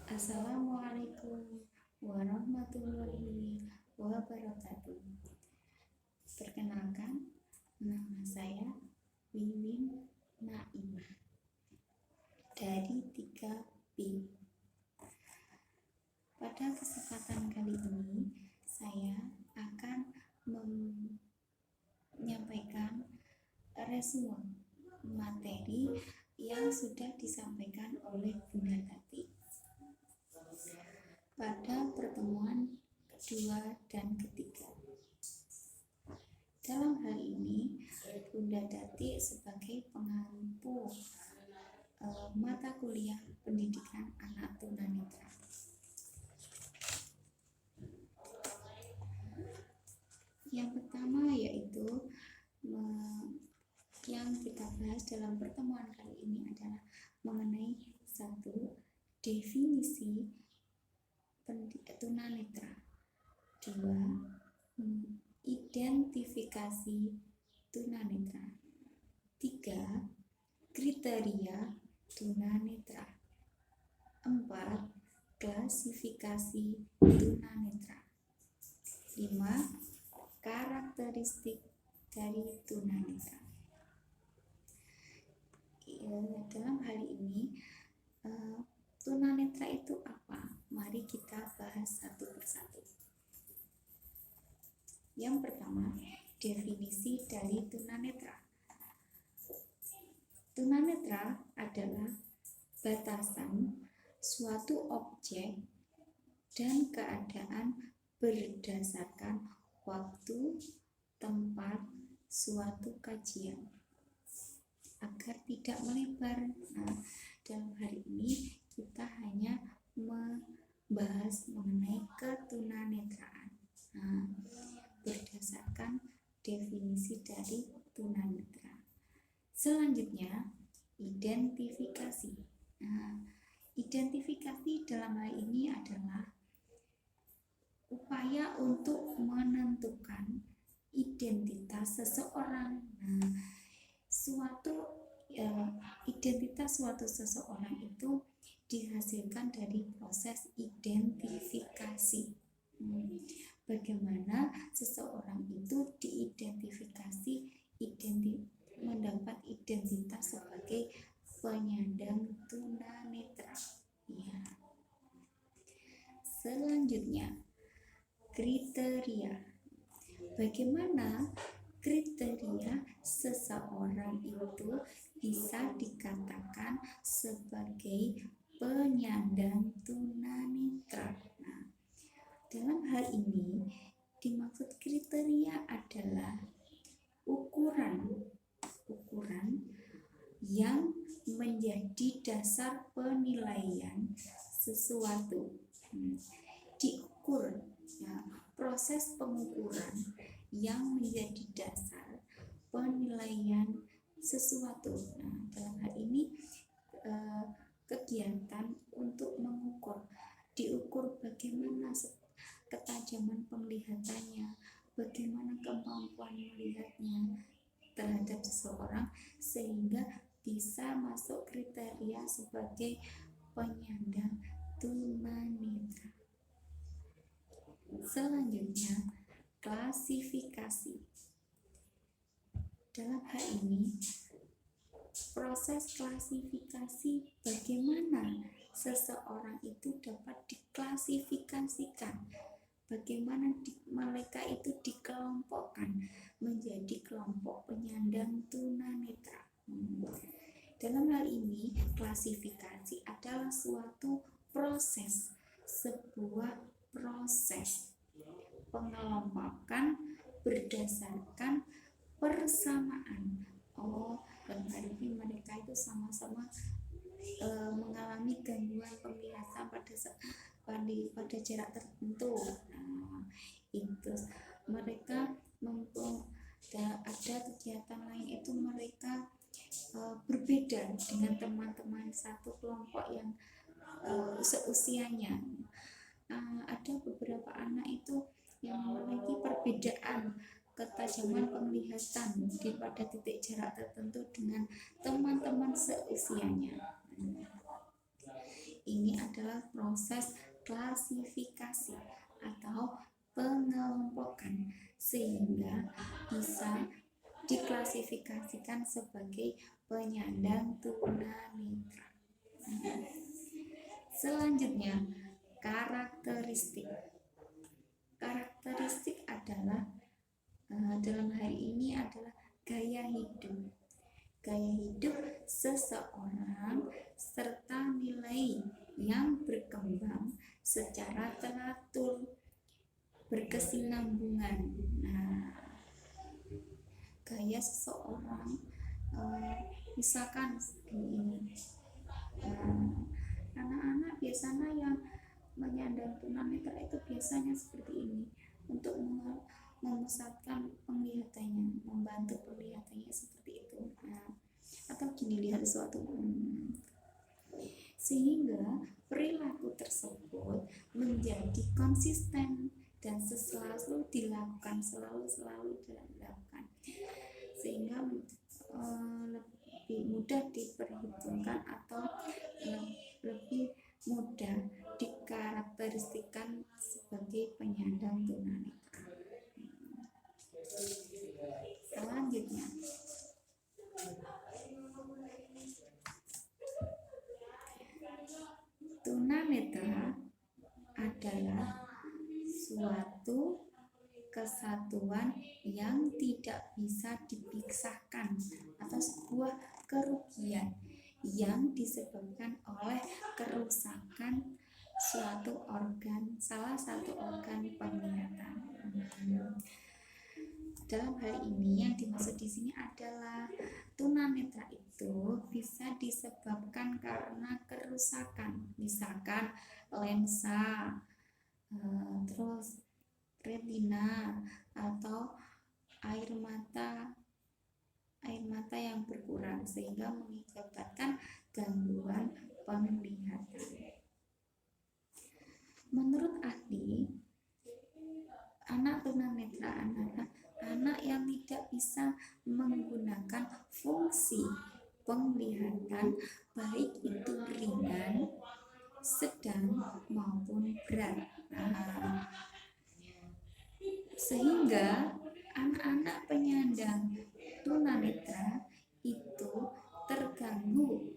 Assalamualaikum warahmatullahi wabarakatuh. Perkenalkan, nama saya Wiwin Naimah dari 3B. Pada kesempatan kali ini, saya akan menyampaikan resume materi yang sudah disampaikan oleh Bunda Tati pada pertemuan kedua dan ketiga. Dalam hal ini, Bunda Tati sebagai pengampu mata kuliah pendidikan anak tunanetra. Yang pertama yaitu yang kita bahas dalam pertemuan kali ini adalah mengenai satu, definisi tunanetra. 2. Identifikasi tunanetra. 3. Kriteria tunanetra. 4. Klasifikasi tunanetra. 5. Karakteristik dari tunanetra. Dalam hal ini, tunanetra itu apa? Mari kita bahas satu persatu. Yang pertama, definisi dari tunanetra. Tunanetra adalah batasan suatu objek dan keadaan berdasarkan waktu, tempat, suatu kajian agar tidak melebar. Nah, dalam hari ini kita hanya membahas mengenai ketunanetraan. Nah, berdasarkan definisi dari tunanetra. Selanjutnya, identifikasi. Nah, identifikasi dalam hal ini adalah upaya untuk menentukan identitas seseorang. Nah, identitas suatu seseorang itu dihasilkan dari proses identifikasi. Bagaimana seseorang itu diidentifikasi, mendapat identitas sebagai penyandang tunanetra. Ya. Selanjutnya, kriteria. Bagaimana kriteria seseorang itu bisa dikatakan sebagai penyandang tunanetra. Nah, dalam hal ini dimaksud kriteria adalah ukuran yang menjadi dasar penilaian sesuatu. Diukur, ya, proses pengukuran yang menjadi dasar penilaian sesuatu. Nah, dalam hal ini kegiatan untuk mengukur, diukur bagaimana ketajaman penglihatannya, bagaimana kemampuan melihatnya terhadap seseorang sehingga bisa masuk kriteria sebagai penyandang tunanetra. Selanjutnya, klasifikasi. Dalam hal ini, proses klasifikasi bagaimana seseorang itu dapat diklasifikasikan, bagaimana mereka itu dikelompokkan menjadi kelompok penyandang tunanetra. Dalam hal ini, klasifikasi adalah suatu proses, sebuah proses pengelompokan berdasarkan persamaan. Dalam hal ini mereka itu sama-sama mengalami gangguan penglihatan pada jarak tertentu. Nah, itu mereka ada kegiatan lain itu mereka berbeda dengan teman-teman satu kelompok yang seusianya. Ada beberapa anak itu yang memiliki perbedaan ketajaman penglihatan pada titik jarak tertentu dengan teman-teman seusianya. Ini adalah pada proses klasifikasi atau pengelompokan sehingga bisa diklasifikasikan sebagai penyandang tunanetra. Selanjutnya, karakteristik. Karakteristik adalah dalam hal ini adalah gaya hidup. Gaya hidup seseorang serta nilai yang berkembang secara teratur, berkesinambungan. Nah, gaya seseorang misalkan ini anak-anak biasanya yang menyandang tunanetra itu biasanya seperti ini untuk memusatkan penglihatannya, membantu penglihatannya seperti itu. Atau gini, lihat sesuatu sehingga perilaku tersebut menjadi konsisten dan selalu dilakukan, selalu dilakukan, sehingga lebih mudah diperhitungkan atau lebih mudah dikarakteristikan sebagai penyandang tunanetra. Selanjutnya, tunanetra adalah suatu kesatuan yang tidak bisa dipisahkan atau sebuah kerugian yang disebabkan oleh kerusakan salah satu organ penglihatan. Dalam hal ini yang dimaksud di sini adalah tunanetra itu bisa disebabkan karena kerusakan, misalkan lensa, terus retina atau air mata yang berkurang sehingga mengakibatkan gangguan penglihatan. Menurut ahli, anak tunanetra adalah anak yang tidak bisa menggunakan fungsi penglihatan baik itu ringan, sedang maupun berat. Sehingga anak-anak penyandang tunanetra itu terganggu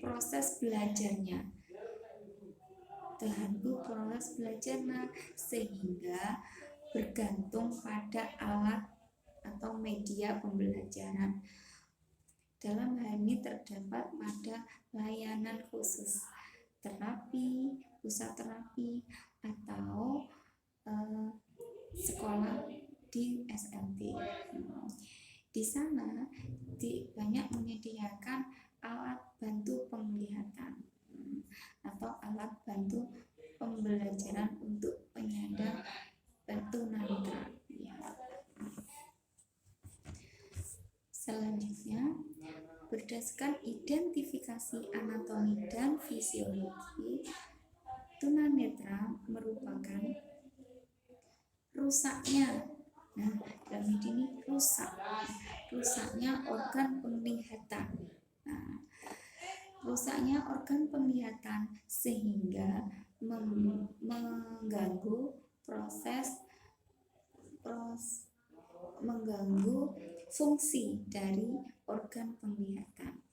proses belajarnya, sehingga bergantung pada alat atau media pembelajaran. Dalam hal ini terdapat pada layanan khusus, terapi, pusat terapi, atau sekolah di SLT. Di sana banyak menyediakan alat bantu penglihatan atau alat bantu pembelajaran untuk penyandang tunanetra. Selanjutnya, berdasarkan identifikasi anatomi dan fisiologi, tunanetra merupakan rusaknya. Dalam ini rusaknya organ penglihatan. Rusaknya organ penglihatan sehingga mengganggu fungsi dari organ penglihatan.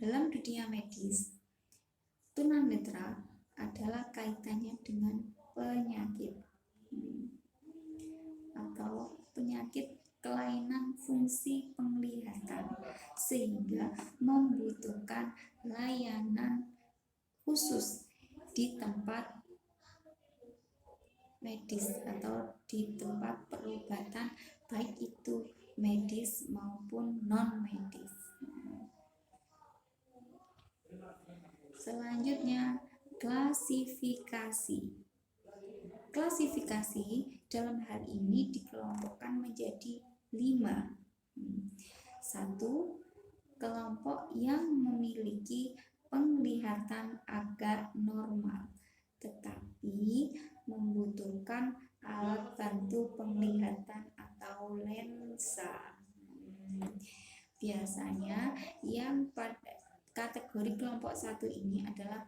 Dalam dunia medis, tunanetra adalah kaitannya dengan penyakit atau penyakit kelainan fungsi penglihatan sehingga membutuhkan layanan khusus di tempat medis atau di tempat perobatan baik itu medis maupun non medis. Selanjutnya, klasifikasi. Klasifikasi dalam hal ini dikelompokkan menjadi 5. 1. Kelompok yang memiliki penglihatan agak normal tetapi membutuhkan alat bantu penglihatan atau lensa. Biasanya yang pada kategori kelompok 1 ini adalah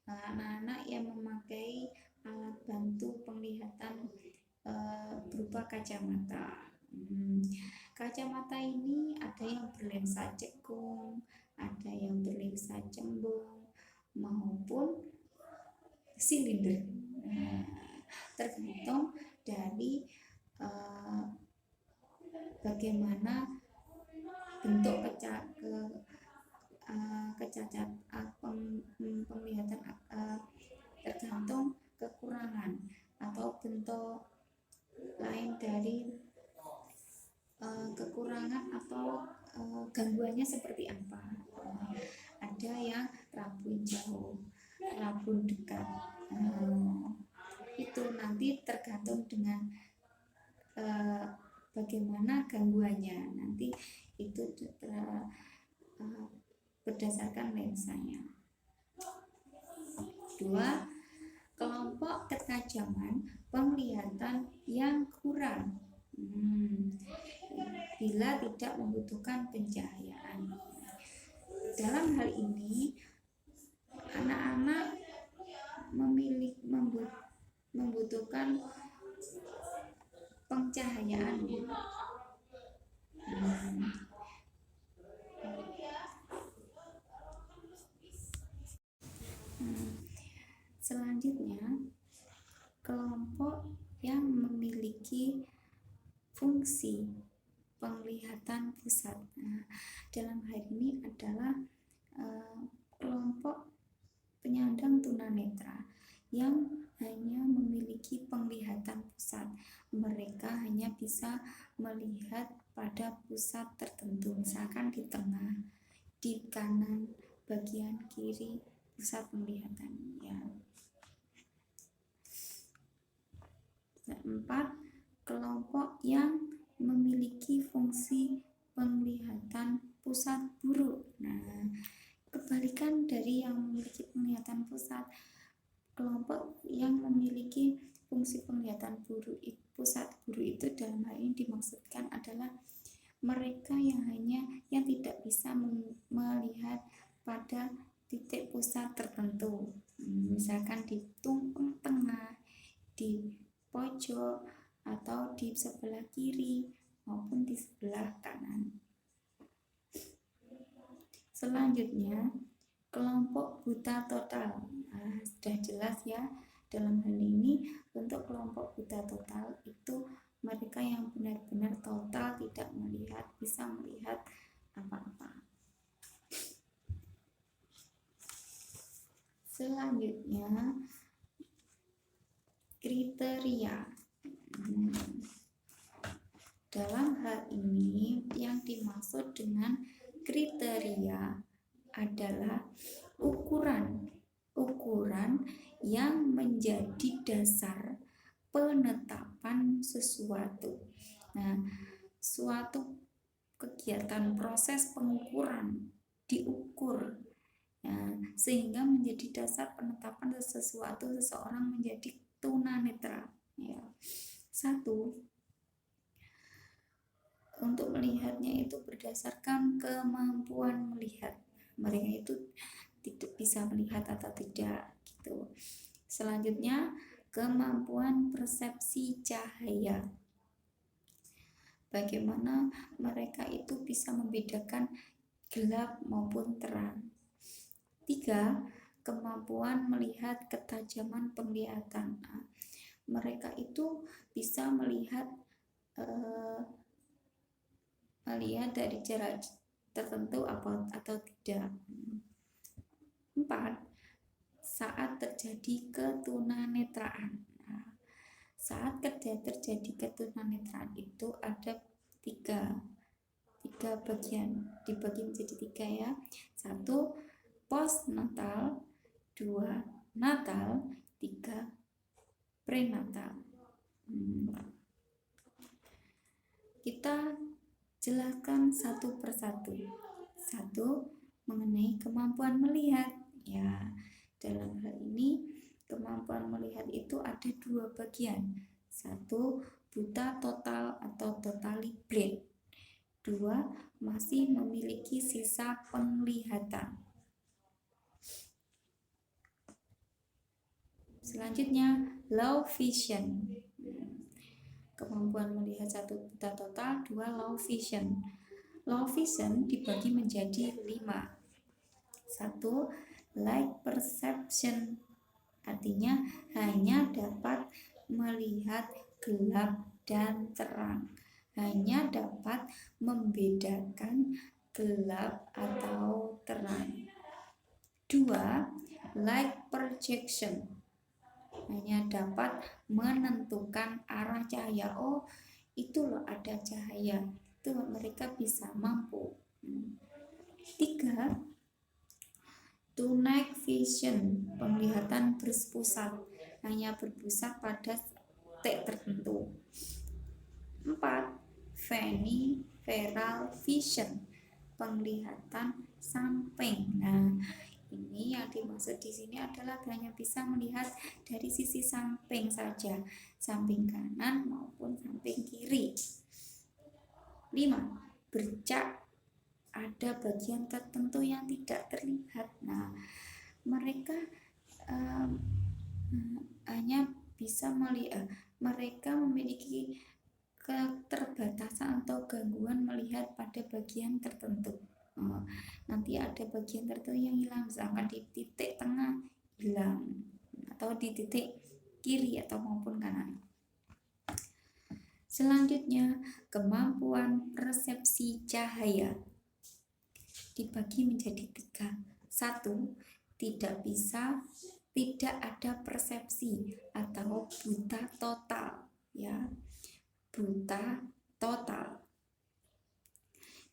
anak-anak yang memakai alat bantu penglihatan berupa kacamata. Kacamata ini ada yang berlensa cekung, ada yang berlensa cembung maupun silinder. Tergantung dari bagaimana bentuk kecacat penglihatan, tergantung kekurangan atau bentuk lain dari kekurangan atau gangguannya seperti apa. Ada yang rabun jauh, rabun dekat, itu nanti tergantung dengan bagaimana gangguannya, nanti itu berdasarkan lensanya. 2. Kelompok ketajaman penglihatan yang kurang bila tidak membutuhkan pencahayaan. Dalam hal ini anak-anak membutuhkan pencahayaan. Selanjutnya, kelompok yang memiliki fungsi penglihatan pusat. Dalam hal ini adalah kelompok penyandang tunanetra yang hanya memiliki penglihatan pusat. Mereka hanya bisa melihat pada pusat tertentu, misalkan di tengah, di kanan, bagian kiri pusat penglihatan. 4. Kelompok yang memiliki fungsi penglihatan pusat buruk. Kebalikan dari yang memiliki penglihatan pusat, kelompok yang memiliki fungsi penglihatan pusat buruk itu dalam hal ini dimaksudkan adalah mereka yang tidak bisa melihat pada titik pusat tertentu, misalkan di tumpeng tengah, di pojok, atau di sebelah kiri maupun di sebelah kanan. Selanjutnya, kelompok buta total. Sudah jelas ya, dalam hal ini untuk kelompok buta total itu mereka yang benar-benar total tidak bisa melihat apa-apa. Selanjutnya, kriteria. Dalam hal ini yang dimaksud dengan kriteria adalah ukuran yang menjadi dasar penetapan sesuatu. Suatu kegiatan proses pengukuran diukur, sehingga menjadi dasar penetapan seseorang menjadi tunanetra. 1. Untuk melihatnya itu berdasarkan kemampuan melihat. Mereka itu tidak bisa melihat atau tidak gitu. Selanjutnya, kemampuan persepsi cahaya. Bagaimana mereka itu bisa membedakan gelap maupun terang. 3. Kemampuan melihat ketajaman penglihatan. Mereka itu bisa melihat dari jarak tertentu atau tidak. 4. Saat terjadi ketunanetraan. Saat terjadi ketunanetraan itu ada tiga bagian, dibagi menjadi 3 ya. 1. Postnatal, 2. Natal, 3. Prenatal. Kita jelaskan satu persatu. 1. Mengenai kemampuan melihat. Dalam hal ini kemampuan melihat itu ada 2 bagian. 1. Buta total atau totally blind. 2. Masih memiliki sisa penglihatan. Selanjutnya, low vision. Kemampuan melihat 1 buta total, 2 low vision. Low vision dibagi menjadi 5. 1. Light perception, artinya hanya dapat melihat gelap dan terang, hanya dapat membedakan gelap atau terang. 2. Light projection, hanya dapat menentukan arah cahaya. Oh, itu loh ada cahaya, itu mereka bisa mampu. 3. Tunnel vision, penglihatan berpusat, hanya berpusat pada titik tertentu. 4. Peripheral vision, penglihatan samping. Nah, ini yang dimaksud di sini adalah hanya bisa melihat dari sisi samping saja, samping kanan maupun samping kiri. 5. Bercak, ada bagian tertentu yang tidak terlihat. Nah, mereka hanya bisa melihat, mereka memiliki keterbatasan atau gangguan melihat pada bagian tertentu. Nanti ada bagian tertentu yang hilang, misalkan di titik tengah hilang, atau di titik kiri atau maupun kanan. Selanjutnya, kemampuan persepsi cahaya dibagi menjadi 3. 1. Tidak ada persepsi atau buta total, ya, buta total.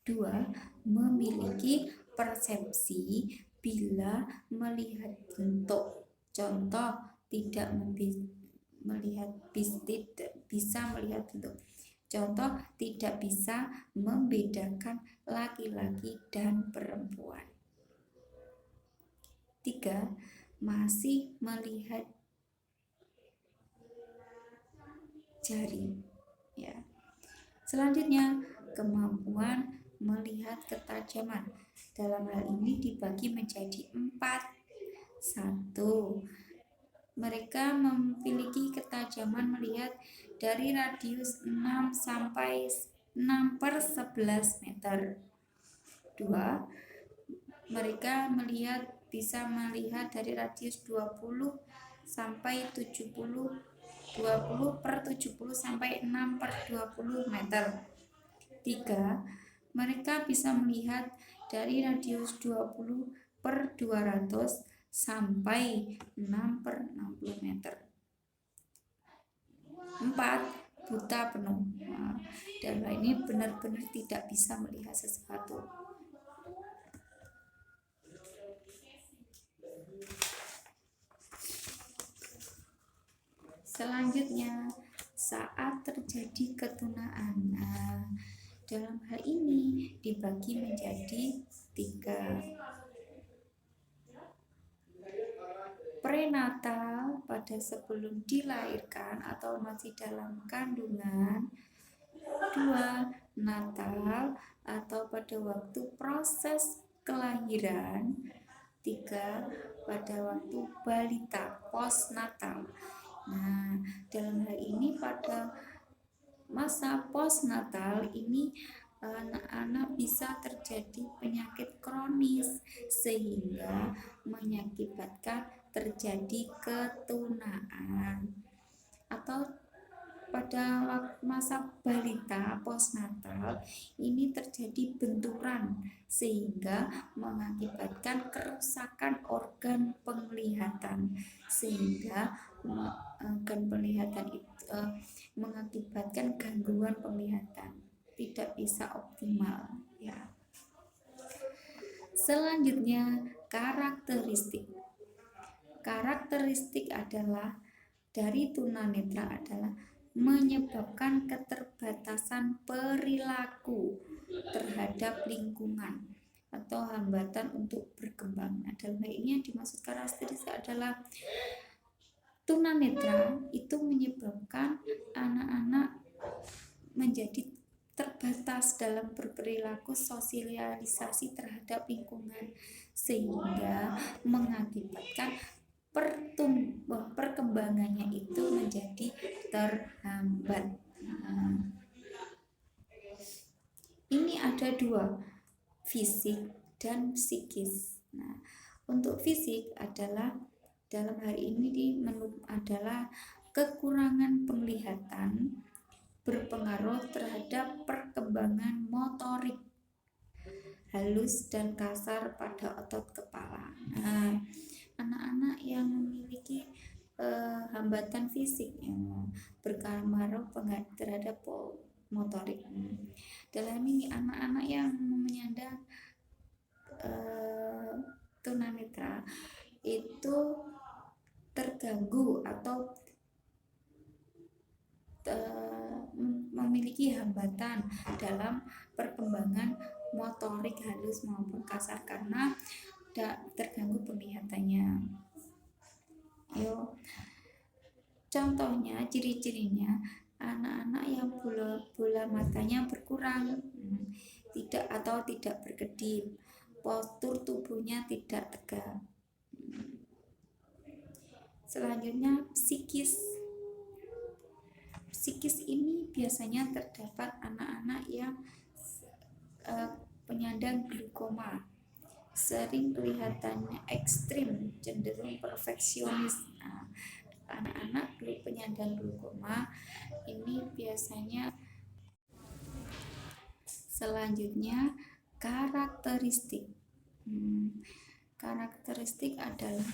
2. Memiliki persepsi bila melihat bentuk, contoh tidak melihat bisa melihat bentuk, contoh tidak bisa membedakan laki-laki dan perempuan. 3. Masih melihat jari, ya. Selanjutnya, kemampuan melihat ketajaman. Dalam hal ini dibagi menjadi 4. 1. Mereka memiliki ketajaman melihat dari radius 6 sampai 6/11 meter. 2. Mereka bisa melihat dari radius 20 sampai 70, 20/70 sampai 6/20 meter. 3. Mereka bisa melihat dari radius 20/200 sampai 6/60 meter. 4. Buta penuh. Dan ini benar-benar tidak bisa melihat sesuatu. Selanjutnya, saat terjadi ketunaan. Dalam hal ini dibagi menjadi 3. Prenatal, pada sebelum dilahirkan atau masih dalam kandungan. 2. Natal, atau pada waktu proses kelahiran. 3. Pada waktu balita, postnatal. Nah, dalam hal ini pada masa postnatal ini anak-anak bisa terjadi penyakit kronis sehingga mengakibatkan terjadi ketunaan. Atau pada masa balita postnatal ini terjadi benturan sehingga mengakibatkan kerusakan organ penglihatan, sehingga organ penglihatan itu mengakibatkan gangguan penglihatan, tidak bisa optimal, ya. Selanjutnya, karakteristik adalah dari tunanetra adalah menyebabkan keterbatasan perilaku terhadap lingkungan atau hambatan untuk berkembang. Nah, dalam hal ini yang dimaksud karakteristik adalah tunanetra itu menyebabkan anak-anak menjadi terbatas dalam berperilaku sosialisasi terhadap lingkungan, sehingga mengakibatkan perkembangannya itu menjadi terhambat. Ini ada dua, fisik dan psikis. Nah, untuk fisik adalah dalam hal ini adalah kekurangan penglihatan berpengaruh terhadap perkembangan motorik halus dan kasar pada otot kepala. Nah, anak-anak yang memiliki hambatan fisik yang berpengaruh terhadap motorik. Dalam ini anak-anak yang menyandang tunanetra itu terganggu atau memiliki hambatan dalam perkembangan motorik halus maupun kasar karena terganggu penglihatannya. Contohnya, ciri-cirinya anak-anak yang bola matanya berkurang, tidak berkedip, postur tubuhnya tidak tegak. Selanjutnya, psikis ini biasanya terdapat anak-anak yang penyandang glaukoma, sering kelihatannya ekstrim, cenderung perfeksionis. Nah, anak-anak penyandang glaukoma ini biasanya. Selanjutnya, karakteristik adalah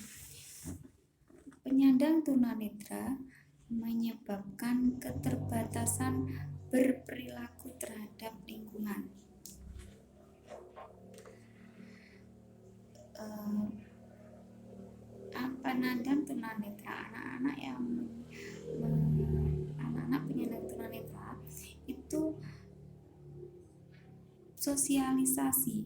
penyandang tunanetra menyebabkan keterbatasan berperilaku terhadap lingkungan. Penyandang tunanetra, anak-anak penyandang tunanetra itu sosialisasi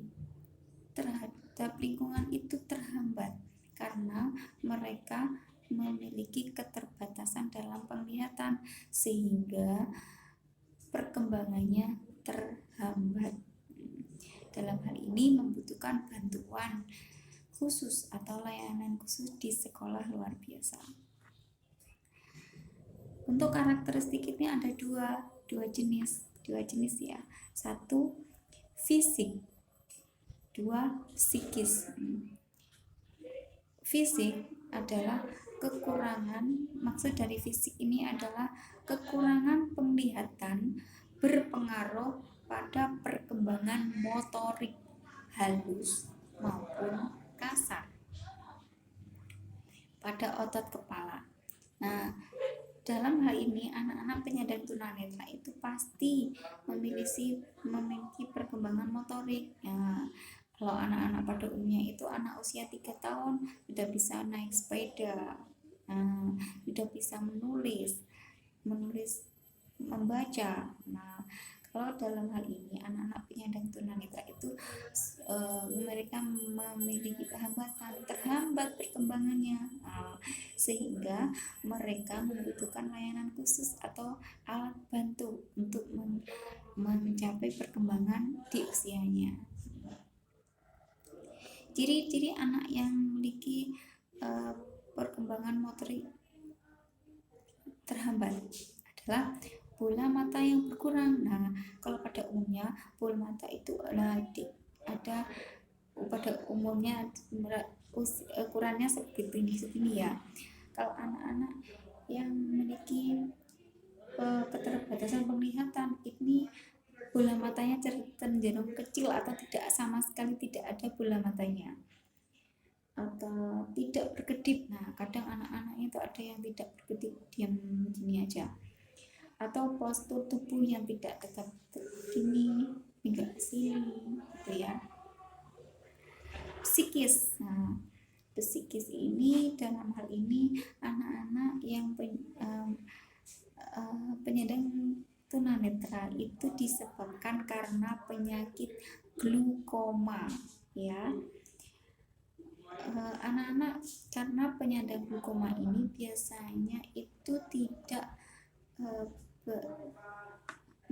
terhadap lingkungan itu terhambat karena mereka memiliki keterbatasan dalam penglihatan sehingga perkembangannya terhambat. Dalam hal ini membutuhkan bantuan khusus atau layanan khusus di sekolah luar biasa. Untuk karakteristik ini ada dua jenis ya. Satu, fisik. Dua, psikis. Fisik adalah maksud dari fisik ini adalah kekurangan penglihatan berpengaruh pada perkembangan motorik halus maupun kasar pada otot kepala. Nah, dalam hal ini anak-anak penyandang tunanetra itu pasti memiliki perkembangan motorik. Ya, kalau anak-anak pada umumnya itu anak usia 3 tahun sudah bisa naik sepeda, sudah bisa menulis, membaca. Nah, kalau dalam hal ini anak-anak penyandang tunanetra itu mereka memiliki hambatan, terhambat perkembangannya, sehingga mereka membutuhkan layanan khusus atau alat bantu untuk mencapai perkembangan di usianya. Ciri-ciri anak yang memiliki perkembangan motorik terhambat adalah bola mata yang berkurang. Nah, kalau pada umumnya bola mata itu ada pada umumnya ukurannya segini ya. Kalau anak-anak yang memiliki keterbatasan penglihatan ini bola matanya cenderung kecil atau sama sekali tidak ada bola matanya atau tidak berkedip. Nah, kadang anak-anaknya itu ada yang tidak berkedip, diam gini aja, atau postur tubuh yang tidak tegak gini hingga sini gitu ya. Psikis. Nah, psikis ini dalam hal ini anak-anak yang penyandang tunanetra itu disebabkan karena penyakit glaukoma ya. Anak-anak karena penyandang glaukoma ini biasanya itu tidak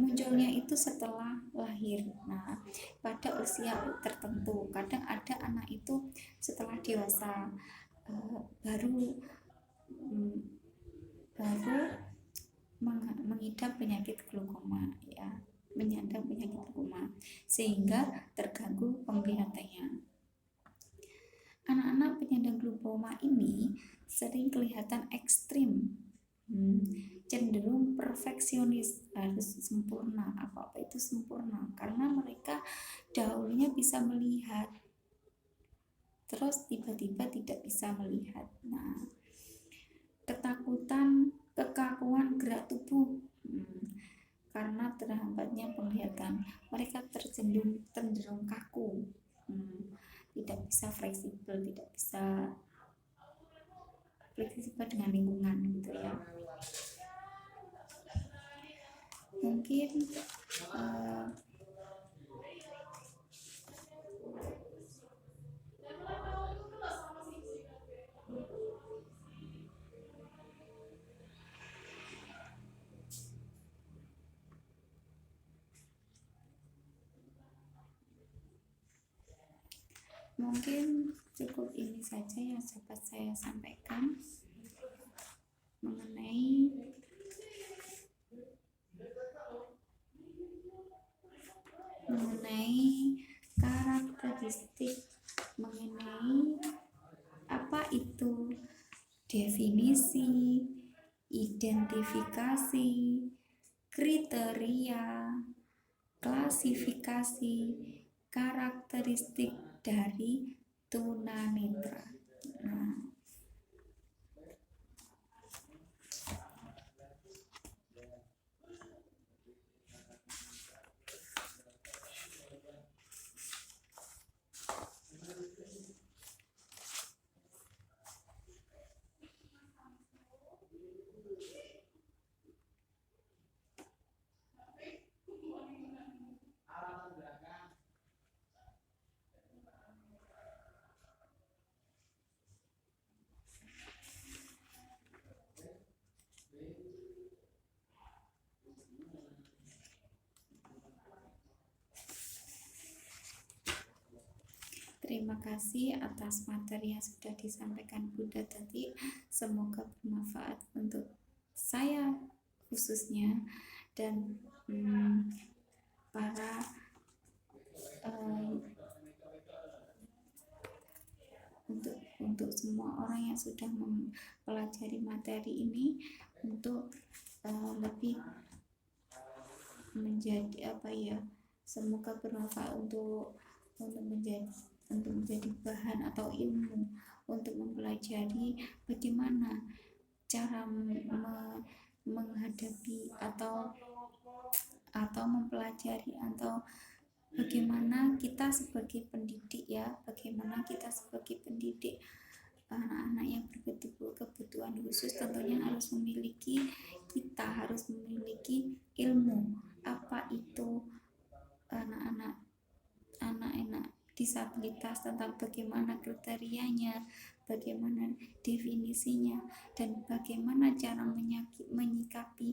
munculnya itu setelah lahir. Nah, pada usia tertentu, kadang ada anak itu setelah dewasa baru mm, baru mengidap penyakit glaukoma, ya, menyandang penyakit glaukoma, sehingga terganggu penglihatannya. Anak-anak penyandang glaukoma ini sering kelihatan ekstrim, cenderung perfeksionis, harus sempurna, apa-apa itu sempurna, karena mereka dahulunya bisa melihat, terus tiba-tiba tidak bisa melihat. Nah, ketakutan, kekakuan gerak tubuh, karena terhambatnya penglihatan, mereka cenderung kaku, tidak bisa fleksibel, tidak bisa fleksibel dengan lingkungan gitu ya. Mungkin mungkin cukup ini saja yang dapat saya sampaikan mengenai karakteristik, mengenai apa itu definisi, identifikasi, kriteria, klasifikasi, karakteristik dari tunanetra. Nah, terima kasih atas materi yang sudah disampaikan Bunda tadi. Semoga bermanfaat untuk saya khususnya dan para untuk semua orang yang sudah mempelajari materi ini, untuk lebih menjadi semoga bermanfaat untuk menjadi bahan atau ilmu untuk mempelajari bagaimana cara menghadapi atau mempelajari, atau bagaimana kita sebagai pendidik anak-anak yang berkebutuhan khusus. Tentunya kita harus memiliki ilmu apa itu anak-anak disabilitas, tentang bagaimana kriterianya, bagaimana definisinya, dan bagaimana cara menyikapi,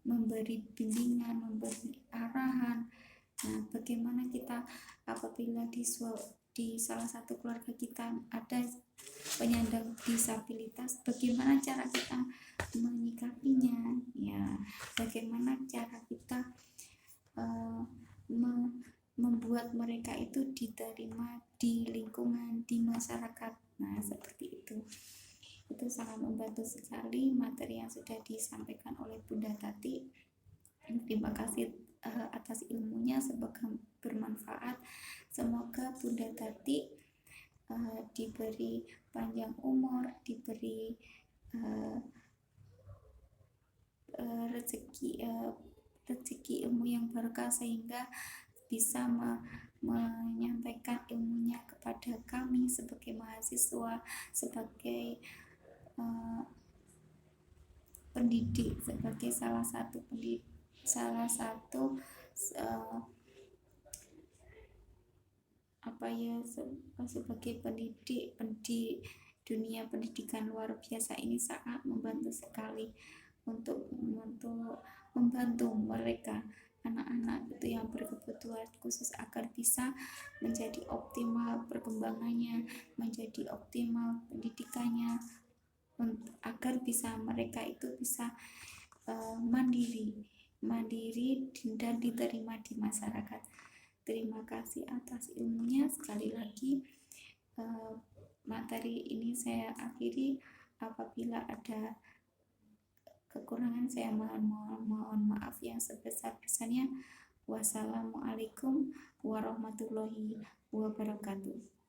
memberi bimbingan, memberi arahan. Nah, bagaimana kita apabila di salah satu keluarga kita ada penyandang disabilitas, bagaimana cara kita menyikapinya, ya, bagaimana cara kita membuat mereka itu diterima di lingkungan, di masyarakat. Nah, seperti itu sangat membantu sekali materi yang sudah disampaikan oleh Bunda Tati. Terima kasih atas ilmunya, semoga bermanfaat. Semoga Bunda Tati diberi panjang umur, diberi rezeki ilmu yang berkah, sehingga bisa menyampaikan ilmunya kepada kami sebagai mahasiswa, sebagai pendidik, sebagai salah satu sebagai pendidik di dunia pendidikan luar biasa ini. Sangat membantu sekali untuk membantu mereka anak-anak itu yang berkebutuhan khusus agar bisa menjadi optimal perkembangannya, menjadi optimal pendidikannya, agar bisa mereka itu bisa mandiri dan diterima di masyarakat. Terima kasih atas ilmunya. Sekali lagi materi ini saya akhiri. Apabila ada kekurangan saya mohon maaf yang sebesar-besarnya. Wassalamualaikum warahmatullahi wabarakatuh.